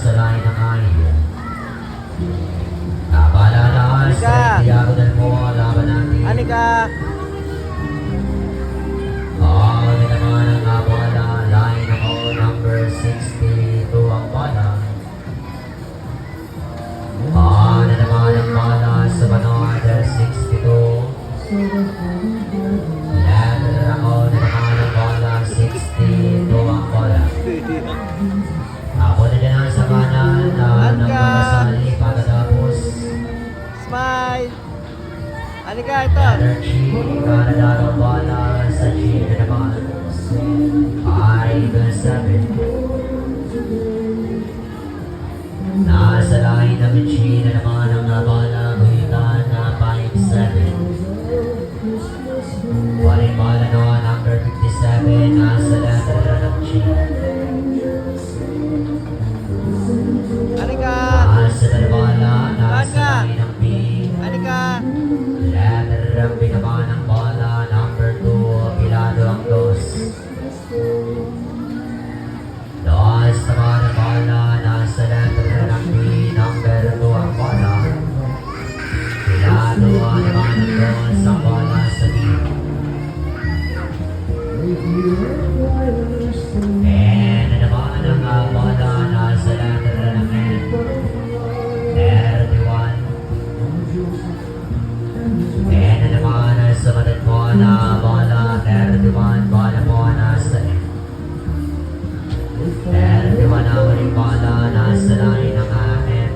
nasa line ng air. Napaalala sa diagonal mo, laban natin. Anika! Ano naman ang bola, line ng number 62 ang bola. Ano naman ang bola sa banod 62. Letter ako na naman ang bola, 62 ang bola. Ako na dyan sa kanan ng pagkasali pagkatapos. Smile! Anika, ito! Letter G, Canada ang bola sa G na naman. 5-7. Nasa line ng G na naman ang bola, guhitan na 5-7. Waring bola noon, number 57, nasa letter ng G. Anika! Nasa bola, nasa line ng B. Anika! Letter ang binaba ng bola, number 2, Pilado ang dos. Dos naman ang bola, nasa letter ng B, number 2 ang bola. Pilado naman ang dos, ang bola sa B. And naman ang bola, nasa letter ng N. 31. And naman sa matid mo na bola, 31, bola mo nasa N. 31 na uling bola, nasa line ng N.